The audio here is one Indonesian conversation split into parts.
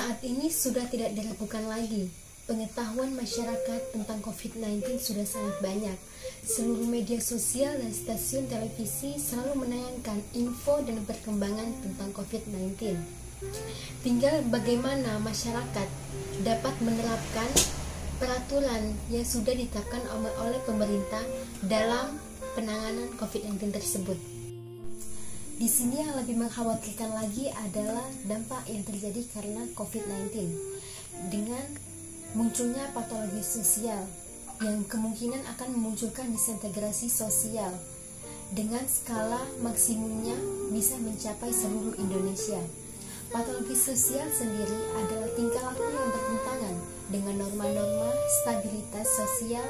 Saat ini sudah tidak diragukan lagi. Pengetahuan masyarakat tentang COVID-19 sudah sangat banyak. Seluruh media sosial dan stasiun televisi selalu menayangkan info dan perkembangan tentang COVID-19. Tinggal bagaimana masyarakat dapat menerapkan peraturan yang sudah ditetapkan oleh pemerintah dalam penanganan COVID-19 tersebut. Di sini yang lebih mengkhawatirkan lagi adalah dampak yang terjadi karena COVID-19 dengan munculnya patologi sosial yang kemungkinan akan memunculkan disintegrasi sosial dengan skala maksimumnya bisa mencapai seluruh Indonesia. Patologi sosial sendiri adalah tingkah laku yang bertentangan dengan norma-norma stabilitas sosial,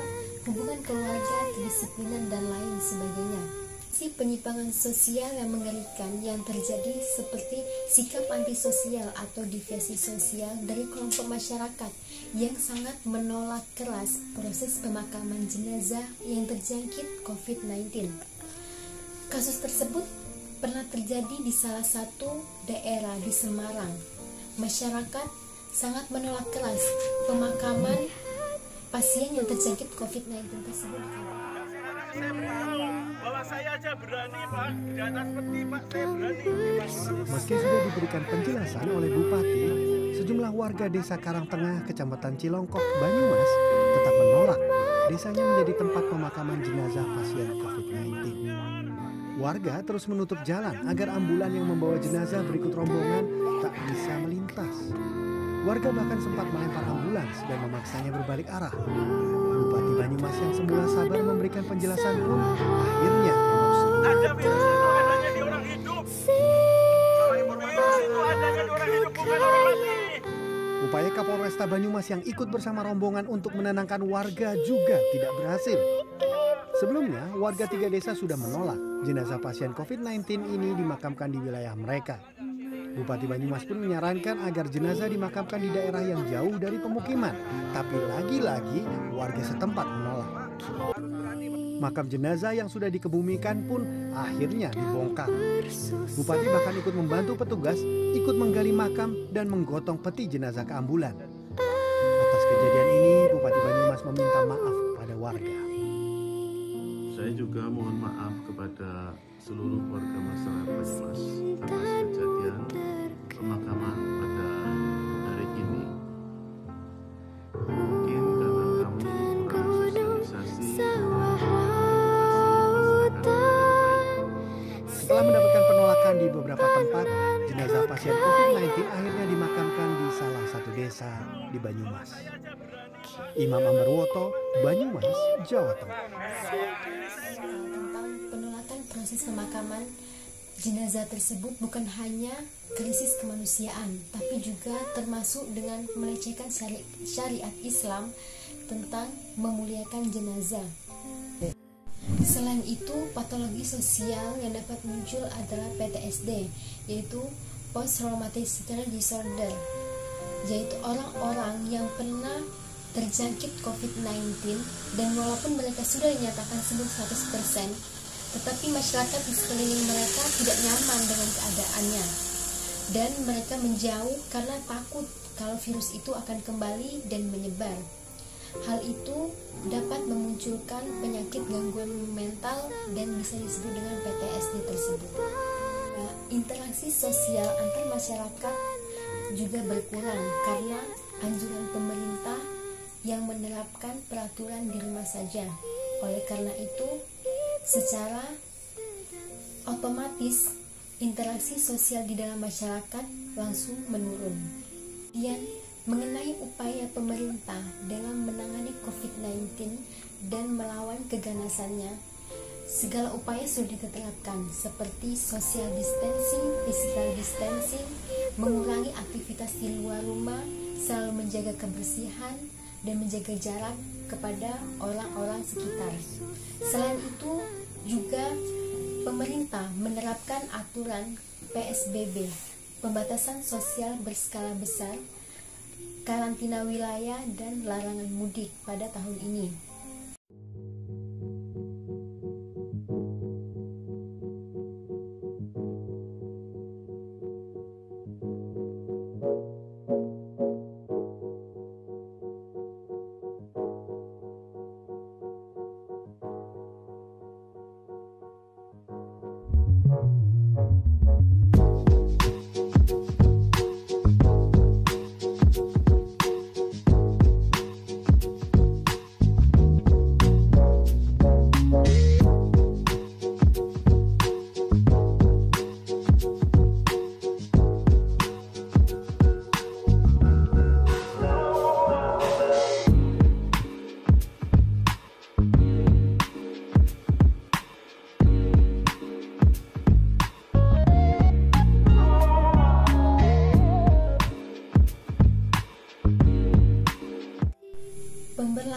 hubungan keluarga, kedisiplinan, dan lain sebagainya. Si penyimpangan sosial yang mengerikan yang terjadi seperti sikap antisosial atau deviasi sosial dari kelompok masyarakat yang sangat menolak keras proses pemakaman jenazah yang terjangkit COVID-19. Kasus tersebut pernah terjadi di salah satu daerah di Semarang. Masyarakat sangat menolak keras pemakaman pasien yang terjangkit COVID-19 tersebut. Saya berani, bahwa saya aja berani Pak, di atas peti Pak, saya berani. Meski sudah diberikan penjelasan oleh Bupati, sejumlah warga desa Karangtengah, Kecamatan Cilongkok, Banyumas tetap menolak desanya menjadi tempat pemakaman jenazah pasien COVID-19. Warga terus menutup jalan agar ambulan yang membawa jenazah berikut rombongan tak bisa melintas. Warga bahkan sempat melempar ambulans dan memaksanya berbalik arah. Bupati Banyumas yang semula sabar memberikan penjelasan pun akhirnya emosi. Ada virus itu adanya di orang hidup. Virus itu adanya di orang hidup, bukan orang mati. Upaya Kapolresta Banyumas yang ikut bersama rombongan untuk menenangkan warga juga tidak berhasil. Sebelumnya, warga 3 desa sudah menolak jenazah pasien COVID-19 ini dimakamkan di wilayah mereka. Bupati Banyumas pun menyarankan agar jenazah dimakamkan di daerah yang jauh dari pemukiman. Tapi lagi-lagi warga setempat menolak. Makam jenazah yang sudah dikebumikan pun akhirnya dibongkar. Bupati bahkan ikut membantu petugas, ikut menggali makam dan menggotong peti jenazah ke ambulan. Atas kejadian ini, Bupati Banyumas meminta maaf kepada warga. Saya juga mohon maaf kepada seluruh warga masyarakat Banyumas atas kejadian pemakaman pada hari ini. Mungkin karena kami kurang sosialisasi Setelah mendapatkan penolakan di beberapa tempat, jenazah pasien COVID-19 akhirnya dimakamkan di salah satu desa di Banyumas. Imam Amarwoto, Banyumas, Jawa Tengah. Tentang penolakan proses pemakaman jenazah tersebut bukan hanya krisis kemanusiaan, tapi juga termasuk dengan melecehkan syariat Islam tentang memuliakan jenazah. Selain itu, patologi sosial yang dapat muncul adalah PTSD, yaitu Post Traumatic Stress Disorder, yaitu orang-orang yang pernah terjangkit COVID-19 dan walaupun mereka sudah dinyatakan sembuh 100%, tetapi masyarakat di sekeliling mereka tidak nyaman dengan keadaannya dan mereka menjauh karena takut kalau virus itu akan kembali dan menyebar. Hal itu dapat memunculkan penyakit gangguan mental dan bisa disebut dengan PTSD tersebut. Nah, interaksi sosial antar masyarakat juga berkurang karena anjuran pemerintah yang menerapkan peraturan di rumah saja. Oleh karena itu, secara otomatis interaksi sosial di dalam masyarakat langsung menurun. Kemudian mengenai upaya pemerintah dalam menangani COVID-19 dan melawan keganasannya, segala upaya sudah diterapkan seperti social distancing, physical distancing, mengurangi aktivitas di luar rumah, selalu menjaga kebersihan, dan menjaga jarak kepada orang-orang sekitar. Selain itu, juga pemerintah menerapkan aturan PSBB, pembatasan sosial berskala besar, karantina wilayah, dan larangan mudik pada tahun ini.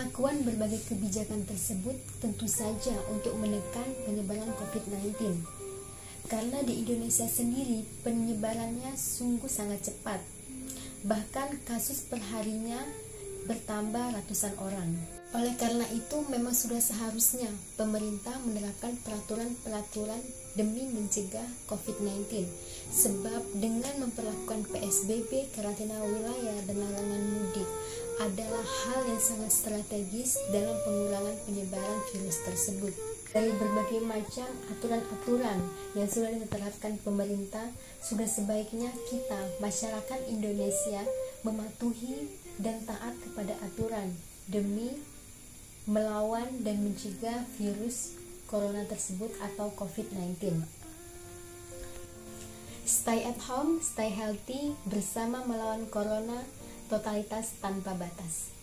Pemberlakuan berbagai kebijakan tersebut tentu saja untuk menekan penyebaran COVID-19. Karena di Indonesia sendiri penyebarannya sungguh sangat cepat. Bahkan kasus perharinya bertambah ratusan orang. Oleh karena itu memang sudah seharusnya pemerintah menerapkan peraturan-peraturan demi mencegah COVID-19. Sebab dengan memperlakukan PSBB, karantina wilayah, dan larangan mudik adalah hal yang sangat strategis dalam pengurangan penyebaran virus tersebut. Dari berbagai macam aturan-aturan yang sudah diterapkan pemerintah, sudah sebaiknya kita, masyarakat Indonesia, mematuhi dan taat kepada aturan demi melawan dan mencegah virus corona tersebut atau COVID-19. Stay at home, stay healthy, bersama melawan corona, totalitas tanpa batas.